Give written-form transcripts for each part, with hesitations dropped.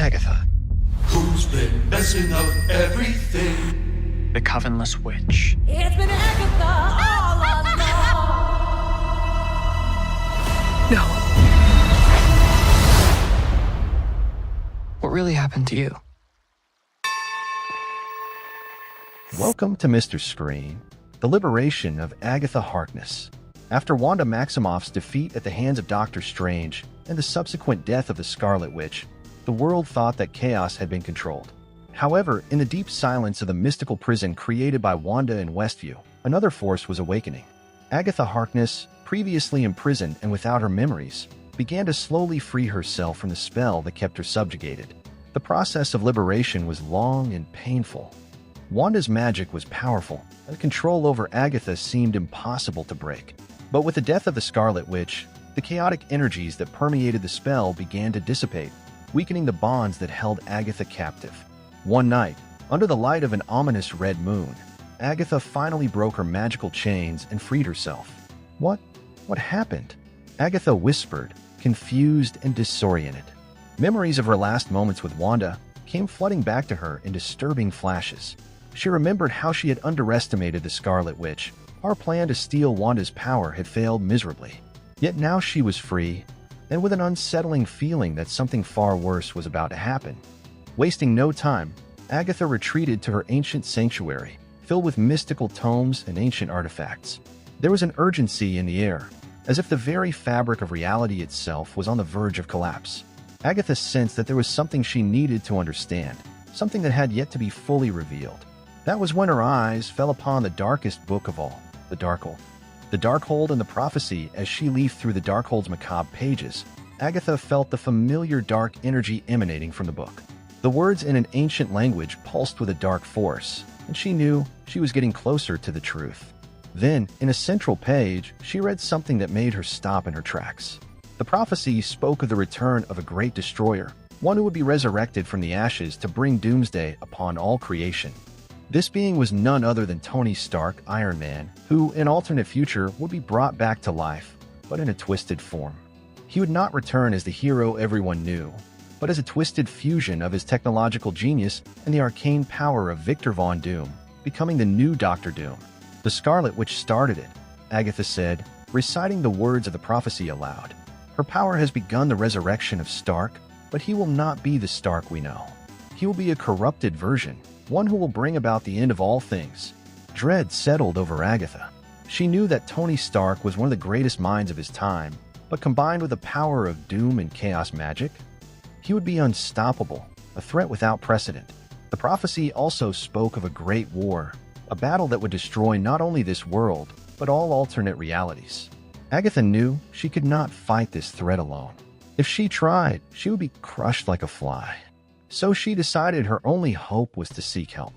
Agatha. Who's been messing up everything? The Covenless Witch. It's been Agatha all along. No. What really happened to you? Welcome to Mr. Screen, the liberation of Agatha Harkness. After Wanda Maximoff's defeat at the hands of Doctor Strange and the subsequent death of the Scarlet Witch, the world thought that chaos had been controlled. However, in the deep silence of the mystical prison created by Wanda in Westview, another force was awakening. Agatha Harkness, previously imprisoned and without her memories, began to slowly free herself from the spell that kept her subjugated. The process of liberation was long and painful. Wanda's magic was powerful, and control over Agatha seemed impossible to break. But with the death of the Scarlet Witch, the chaotic energies that permeated the spell began to dissipate, weakening the bonds that held Agatha captive. One night, under the light of an ominous red moon, Agatha finally broke her magical chains and freed herself. What happened? Agatha whispered, confused and disoriented. Memories of her last moments with Wanda came flooding back to her in disturbing flashes. She remembered how she had underestimated the Scarlet Witch. Our plan to steal Wanda's power had failed miserably. Yet now she was free, and with an unsettling feeling that something far worse was about to happen. Wasting no time, Agatha retreated to her ancient sanctuary, filled with mystical tomes and ancient artifacts. There was an urgency in the air, as if the very fabric of reality itself was on the verge of collapse. Agatha sensed that there was something she needed to understand, something that had yet to be fully revealed. That was when her eyes fell upon the darkest book of all, the Darkhold. The Darkhold and the prophecy. As she leafed through the Darkhold's macabre pages, Agatha felt the familiar dark energy emanating from the book. The words in an ancient language pulsed with a dark force, and she knew she was getting closer to the truth. Then, in a central page, she read something that made her stop in her tracks. The prophecy spoke of the return of a great destroyer, one who would be resurrected from the ashes to bring doomsday upon all creation. This being was none other than Tony Stark, Iron Man, who, in alternate future, would be brought back to life, but in a twisted form. He would not return as the hero everyone knew, but as a twisted fusion of his technological genius and the arcane power of Victor Von Doom, becoming the new Doctor Doom. The Scarlet Witch started it, Agatha said, reciting the words of the prophecy aloud. Her power has begun the resurrection of Stark, but he will not be the Stark we know. He will be a corrupted version, one who will bring about the end of all things. Dread settled over Agatha. She knew that Tony Stark was one of the greatest minds of his time, but combined with the power of doom and chaos magic, he would be unstoppable, a threat without precedent. The prophecy also spoke of a great war, a battle that would destroy not only this world, but all alternate realities. Agatha knew she could not fight this threat alone. If she tried, she would be crushed like a fly. So she decided her only hope was to seek help.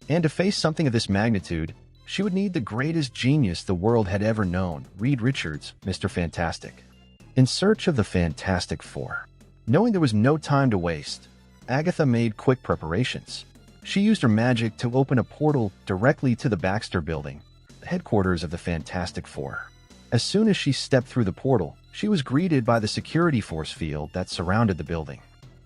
And to face something of this magnitude, she would need the greatest genius the world had ever known, Reed Richards, Mr. Fantastic. In search of the Fantastic Four. Knowing there was no time to waste, Agatha made quick preparations. She used her magic to open a portal directly to the Baxter Building, the headquarters of the Fantastic Four. As soon as she stepped through the portal, she was greeted by the security force field that surrounded the building.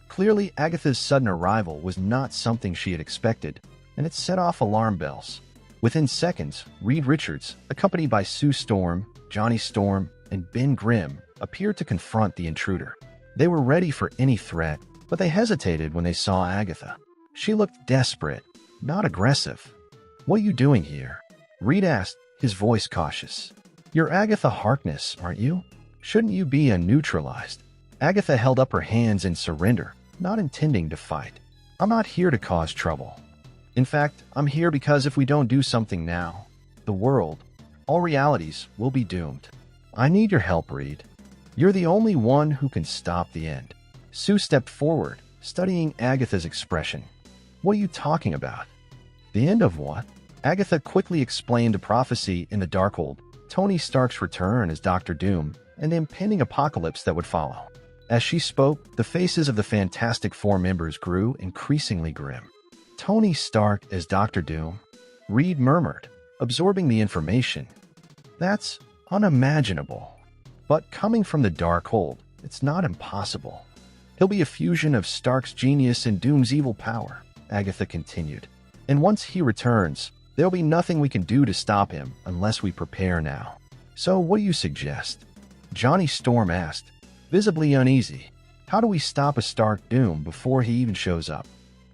Clearly, Agatha's sudden arrival was not something she had expected, and it set off alarm bells. Within seconds, Reed Richards, accompanied by Sue Storm, Johnny Storm, and Ben Grimm, appeared to confront the intruder. They were ready for any threat, but they hesitated when they saw Agatha. She looked desperate, not aggressive. "What are you doing here?" Reed asked, his voice cautious. "You're Agatha Harkness, aren't you? Shouldn't you be neutralized?" Agatha held up her hands in surrender, not intending to fight. "I'm not here to cause trouble. In fact, I'm here because if we don't do something now, the world, all realities, will be doomed. I need your help, Reed. You're the only one who can stop the end." Sue stepped forward, studying Agatha's expression. "What are you talking about?" "The end of what?" Agatha quickly explained the prophecy in the Darkhold, Tony Stark's return as Doctor Doom, and the impending apocalypse that would follow. As she spoke, the faces of the Fantastic Four members grew increasingly grim. "Tony Stark as Doctor Doom?" Reed murmured, absorbing the information. "That's unimaginable. But coming from the Darkhold, it's not impossible." He'll be a fusion of Stark's genius and Doom's evil power, Agatha continued. And once he returns, there'll be nothing we can do to stop him unless we prepare now. So what do you suggest? Johnny Storm asked, visibly uneasy. How do we stop a Stark Doom before he even shows up?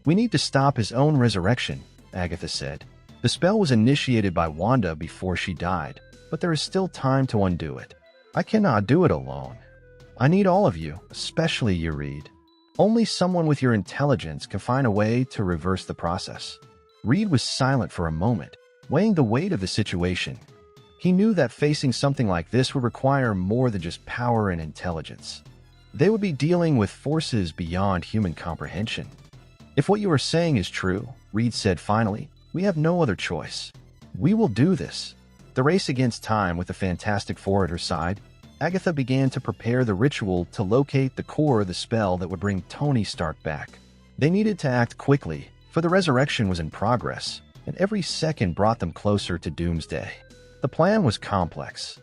We need to stop his own resurrection, Agatha said. The spell was initiated by Wanda before she died, but there is still time to undo it. I cannot do it alone. I need all of you, especially you, Reed. Only someone with your intelligence can find a way to reverse the process. Reed was silent for a moment, weighing the weight of the situation. He knew that facing something like this would require more than just power and intelligence. They would be dealing with forces beyond human comprehension. If what you are saying is true, Reed said finally, we have no other choice. We will do this. The race against time with the Fantastic Four at her side, Agatha began to prepare the ritual to locate the core of the spell that would bring Tony Stark back. They needed to act quickly, for the resurrection was in progress, and every second brought them closer to Doomsday. The plan was complex.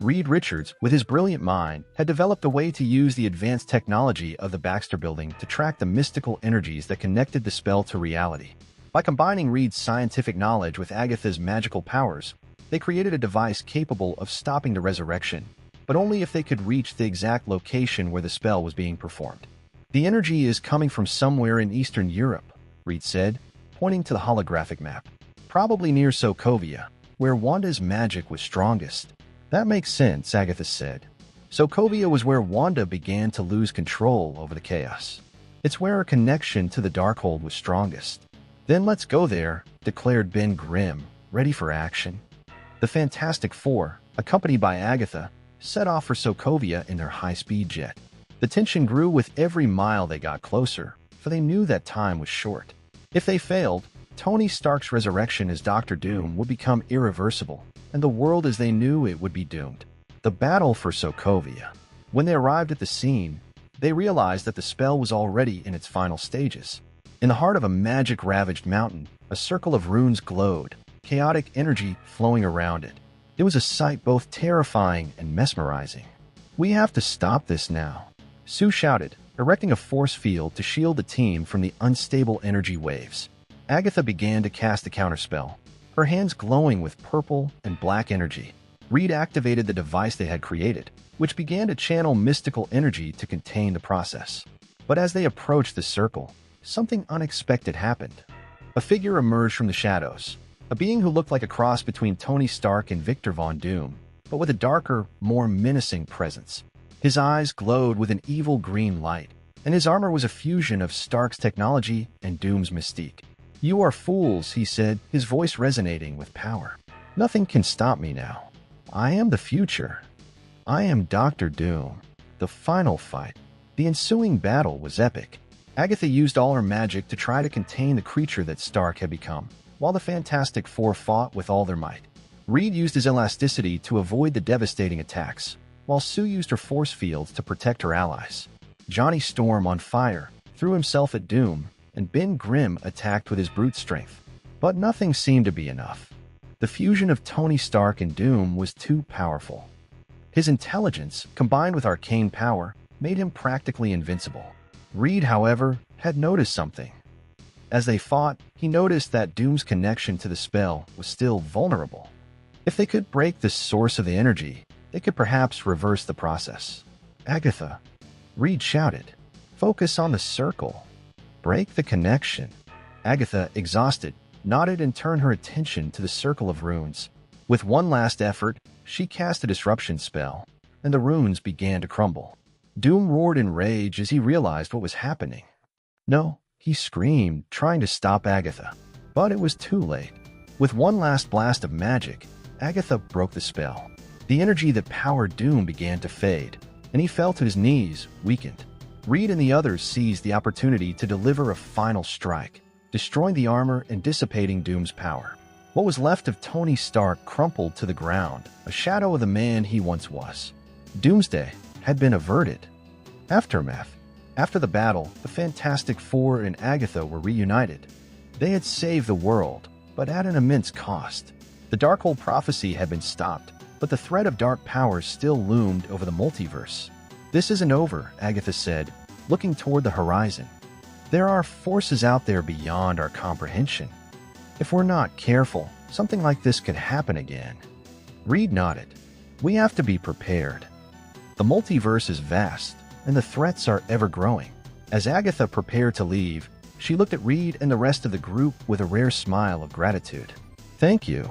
Reed Richards, with his brilliant mind, had developed a way to use the advanced technology of the Baxter Building to track the mystical energies that connected the spell to reality. By combining Reed's scientific knowledge with Agatha's magical powers, they created a device capable of stopping the resurrection, but only if they could reach the exact location where the spell was being performed. The energy is coming from somewhere in Eastern Europe, Reed said, pointing to the holographic map. Probably near Sokovia, where Wanda's magic was strongest. That makes sense, Agatha said. Sokovia was where Wanda began to lose control over the chaos. It's where her connection to the Darkhold was strongest. Then let's go there, declared Ben Grimm, ready for action. The Fantastic Four, accompanied by Agatha, set off for Sokovia in their high-speed jet. The tension grew with every mile they got closer, for they knew that time was short. If they failed, Tony Stark's resurrection as Doctor Doom would become irreversible, and the world as they knew it would be doomed. The battle for Sokovia. When they arrived at the scene, they realized that the spell was already in its final stages. In the heart of a magic-ravaged mountain, a circle of runes glowed, chaotic energy flowing around it. It was a sight both terrifying and mesmerizing. We have to stop this now, Sue shouted, erecting a force field to shield the team from the unstable energy waves. Agatha began to cast the counterspell, her hands glowing with purple and black energy. Reed activated the device they had created, which began to channel mystical energy to contain the process. But as they approached the circle, something unexpected happened. A figure emerged from the shadows, a being who looked like a cross between Tony Stark and Victor Von Doom, but with a darker, more menacing presence. His eyes glowed with an evil green light, and his armor was a fusion of Stark's technology and Doom's mystique. "You are fools," he said, his voice resonating with power. "Nothing can stop me now. I am the future. I am Doctor Doom." The final fight. The ensuing battle was epic. Agatha used all her magic to try to contain the creature that Stark had become, while the Fantastic Four fought with all their might. Reed used his elasticity to avoid the devastating attacks, while Sue used her force fields to protect her allies. Johnny Storm, on fire, threw himself at Doom, and Ben Grimm attacked with his brute strength. But nothing seemed to be enough. The fusion of Tony Stark and Doom was too powerful. His intelligence, combined with arcane power, made him practically invincible. Reed, however, had noticed something. As they fought, he noticed that Doom's connection to the spell was still vulnerable. If they could break the source of the energy, they could perhaps reverse the process. "Agatha," Reed shouted, "focus on the circle. Break the connection." Agatha, exhausted, nodded and turned her attention to the circle of runes. With one last effort, she cast a disruption spell, and the runes began to crumble. Doom roared in rage as he realized what was happening. "No," he screamed, trying to stop Agatha. But it was too late. With one last blast of magic, Agatha broke the spell. The energy that powered Doom began to fade, and he fell to his knees, weakened. Reed and the others seized the opportunity to deliver a final strike, destroying the armor and dissipating Doom's power. What was left of Tony Stark crumpled to the ground, a shadow of the man he once was. Doomsday had been averted. Aftermath. After the battle, the Fantastic Four and Agatha were reunited. They had saved the world, but at an immense cost. The Darkhold prophecy had been stopped, but the threat of dark powers still loomed over the multiverse. "This isn't over," Agatha said, looking toward the horizon. There are forces out there beyond our comprehension. If we're not careful, something like this could happen again. Reed nodded. We have to be prepared. The multiverse is vast, and the threats are ever-growing. As Agatha prepared to leave, she looked at Reed and the rest of the group with a rare smile of gratitude. Thank you.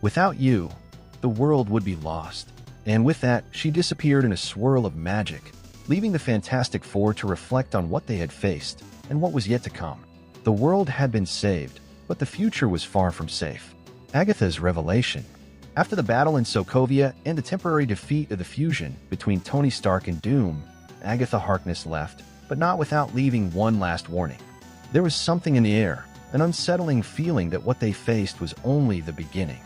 Without you, the world would be lost. And with that, she disappeared in a swirl of magic, leaving the Fantastic Four to reflect on what they had faced and what was yet to come. The world had been saved, but the future was far from safe. Agatha's revelation. After the battle in Sokovia and the temporary defeat of the fusion between Tony Stark and Doom, Agatha Harkness left, but not without leaving one last warning. There was something in the air, an unsettling feeling that what they faced was only the beginning.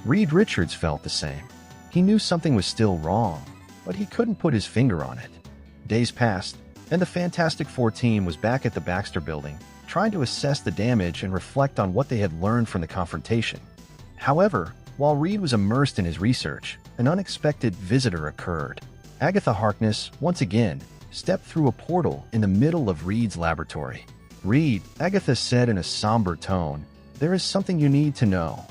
Reed Richards felt the same. He knew something was still wrong, but he couldn't put his finger on it. Days passed, and the Fantastic Four team was back at the Baxter Building, trying to assess the damage and reflect on what they had learned from the confrontation. However, while Reed was immersed in his research, an unexpected visitor occurred. Agatha Harkness, once again, stepped through a portal in the middle of Reed's laboratory. Reed, Agatha said in a somber tone, there is something you need to know.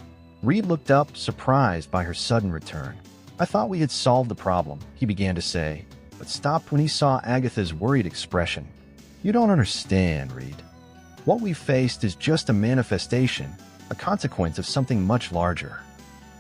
Reed looked up, surprised by her sudden return. I thought we had solved the problem, he began to say, but stopped when he saw Agatha's worried expression. You don't understand, Reed. What we faced is just a manifestation, a consequence of something much larger.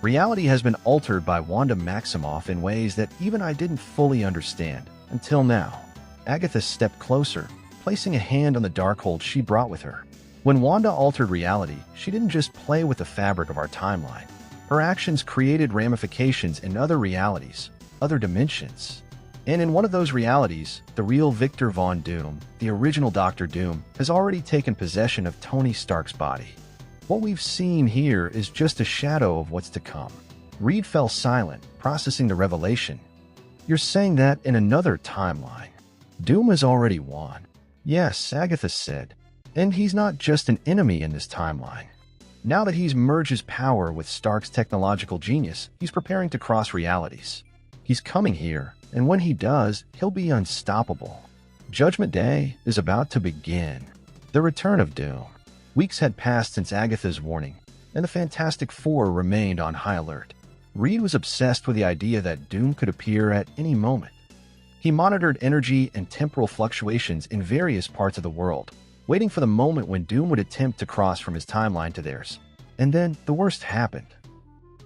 Reality has been altered by Wanda Maximoff in ways that even I didn't fully understand, until now. Agatha stepped closer, placing a hand on the Darkhold she brought with her. When Wanda altered reality, she didn't just play with the fabric of our timeline. Her actions created ramifications in other realities, other dimensions. And in one of those realities, the real Victor Von Doom, the original Doctor Doom, has already taken possession of Tony Stark's body. What we've seen here is just a shadow of what's to come. Reed fell silent, processing the revelation. You're saying that in another timeline. Doom has already won. Yes, Agatha said. And he's not just an enemy in this timeline. Now that he's merged his power with Stark's technological genius, he's preparing to cross realities. He's coming here, and when he does, he'll be unstoppable. Judgment Day is about to begin. The return of Doom. Weeks had passed since Agatha's warning, and the Fantastic Four remained on high alert. Reed was obsessed with the idea that Doom could appear at any moment. He monitored energy and temporal fluctuations in various parts of the world, waiting for the moment when Doom would attempt to cross from his timeline to theirs. And then the worst happened.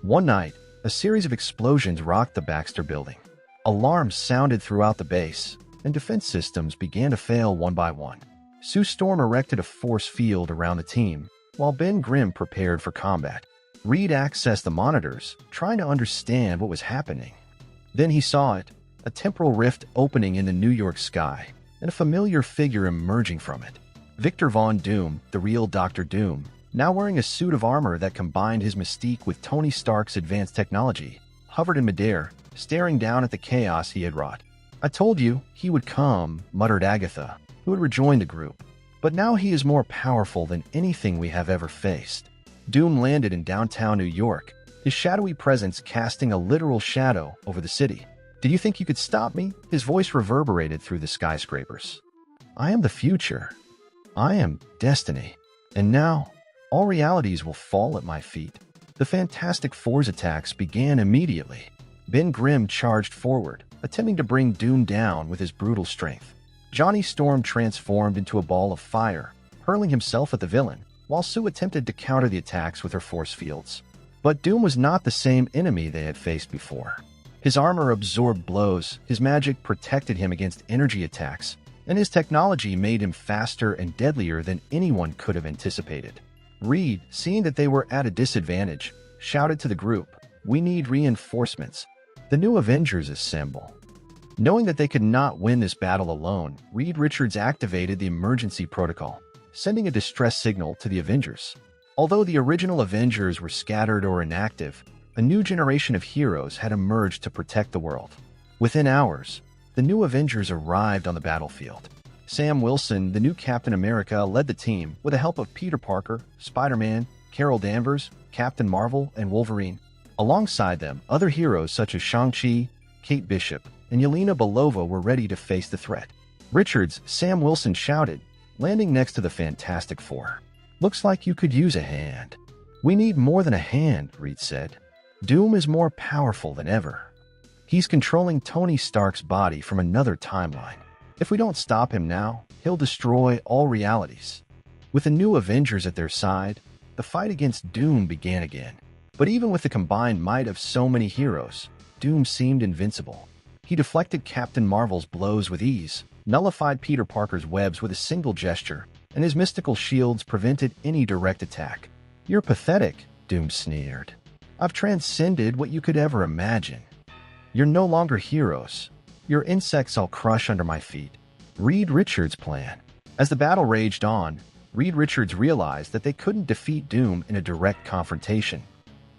One night, a series of explosions rocked the Baxter Building. Alarms sounded throughout the base, and defense systems began to fail one by one. Sue Storm erected a force field around the team, while Ben Grimm prepared for combat. Reed accessed the monitors, trying to understand what was happening. Then he saw it, a temporal rift opening in the New York sky, and a familiar figure emerging from it. Victor Von Doom, the real Doctor Doom, now wearing a suit of armor that combined his mystique with Tony Stark's advanced technology, hovered in midair, staring down at the chaos he had wrought. I told you he would come, muttered Agatha, who had rejoined the group. But now he is more powerful than anything we have ever faced. Doom landed in downtown New York, his shadowy presence casting a literal shadow over the city. Did you think you could stop me? His voice reverberated through the skyscrapers. I am the future. I am destiny. And now, all realities will fall at my feet. The Fantastic Four's attacks began immediately. Ben Grimm charged forward, attempting to bring Doom down with his brutal strength. Johnny Storm transformed into a ball of fire, hurling himself at the villain, while Sue attempted to counter the attacks with her force fields. But Doom was not the same enemy they had faced before. His armor absorbed blows, his magic protected him against energy attacks, and his technology made him faster and deadlier than anyone could have anticipated. Reed, seeing that they were at a disadvantage, shouted to the group, "We need reinforcements. The new Avengers assemble." Knowing that they could not win this battle alone, Reed Richards activated the emergency protocol, sending a distress signal to the Avengers. Although the original Avengers were scattered or inactive, a new generation of heroes had emerged to protect the world. Within hours, the new Avengers arrived on the battlefield. Sam Wilson, the new Captain America, led the team with the help of Peter Parker, Spider-Man, Carol Danvers, Captain Marvel, and Wolverine. Alongside them, other heroes such as Shang-Chi, Kate Bishop, and Yelena Belova were ready to face the threat. Richards, Sam Wilson shouted, landing next to the Fantastic Four. Looks like you could use a hand. We need more than a hand, Reed said. Doom is more powerful than ever. He's controlling Tony Stark's body from another timeline. If we don't stop him now, he'll destroy all realities. With the new Avengers at their side, the fight against Doom began again. But even with the combined might of so many heroes, Doom seemed invincible. He deflected Captain Marvel's blows with ease, nullified Peter Parker's webs with a single gesture, and his mystical shields prevented any direct attack. You're pathetic, Doom sneered. I've transcended what you could ever imagine. You're no longer heroes. Your insects I'll crush under my feet. Reed Richards' plan. As the battle raged on, Reed Richards realized that they couldn't defeat Doom in a direct confrontation.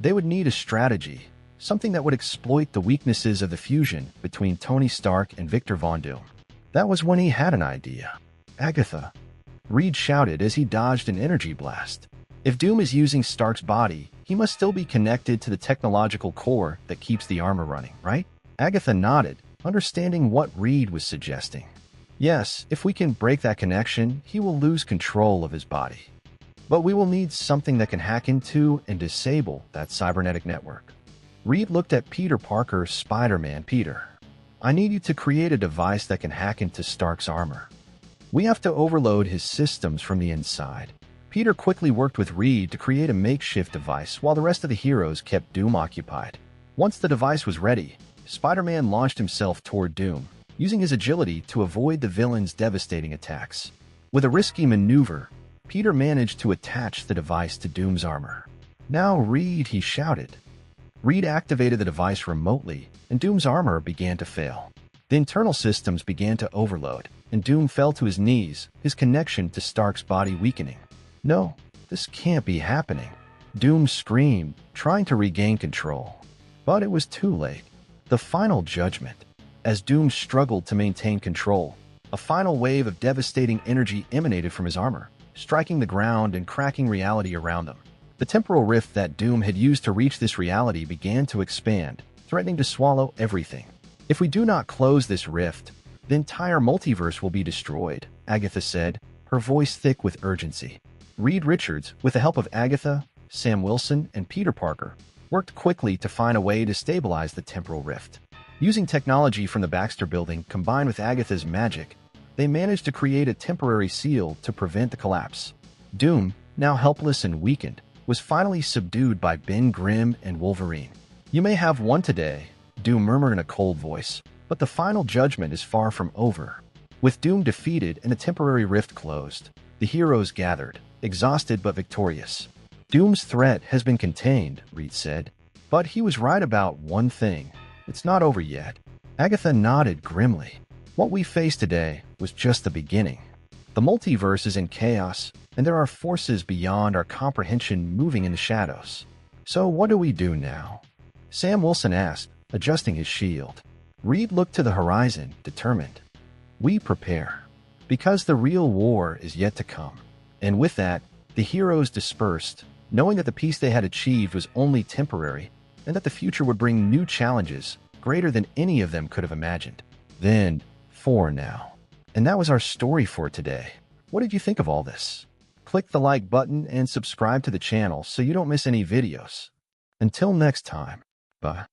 They would need a strategy, something that would exploit the weaknesses of the fusion between Tony Stark and Victor Von Doom. That was when he had an idea. Agatha, Reed shouted as he dodged an energy blast. If Doom is using Stark's body, he must still be connected to the technological core that keeps the armor running, right? Agatha nodded, understanding what Reed was suggesting. Yes, if we can break that connection, he will lose control of his body. But we will need something that can hack into and disable that cybernetic network. Reed looked at Peter Parker, Spider-Man Peter. I need you to create a device that can hack into Stark's armor. We have to overload his systems from the inside. Peter quickly worked with Reed to create a makeshift device while the rest of the heroes kept Doom occupied. Once the device was ready, Spider-Man launched himself toward Doom, using his agility to avoid the villain's devastating attacks. With a risky maneuver, Peter managed to attach the device to Doom's armor. Now Reed, he shouted. Reed activated the device remotely, and Doom's armor began to fail. The internal systems began to overload, and Doom fell to his knees, his connection to Stark's body weakening. No, this can't be happening. Doom screamed, trying to regain control. But it was too late. The final judgment. As Doom struggled to maintain control, a final wave of devastating energy emanated from his armor, striking the ground and cracking reality around them. The temporal rift that Doom had used to reach this reality began to expand, threatening to swallow everything. If we do not close this rift, the entire multiverse will be destroyed, Agatha said, her voice thick with urgency. Reed Richards, with the help of Agatha, Sam Wilson, and Peter Parker, worked quickly to find a way to stabilize the temporal rift. Using technology from the Baxter Building combined with Agatha's magic, they managed to create a temporary seal to prevent the collapse. Doom, now helpless and weakened, was finally subdued by Ben Grimm and Wolverine. You may have won today, Doom murmured in a cold voice, but the final judgment is far from over. With Doom defeated and the temporary rift closed, the heroes gathered, exhausted but victorious. Doom's threat has been contained, Reed said. But he was right about one thing. It's not over yet. Agatha nodded grimly. What we face today was just the beginning. The multiverse is in chaos, and there are forces beyond our comprehension moving in the shadows. So what do we do now? Sam Wilson asked, adjusting his shield. Reed looked to the horizon, determined. We prepare. Because the real war is yet to come. And with that, the heroes dispersed, knowing that the peace they had achieved was only temporary, and that the future would bring new challenges, greater than any of them could have imagined. Then, for now. And that was our story for today. What did you think of all this? Click the like button and subscribe to the channel so you don't miss any videos. Until next time, bye.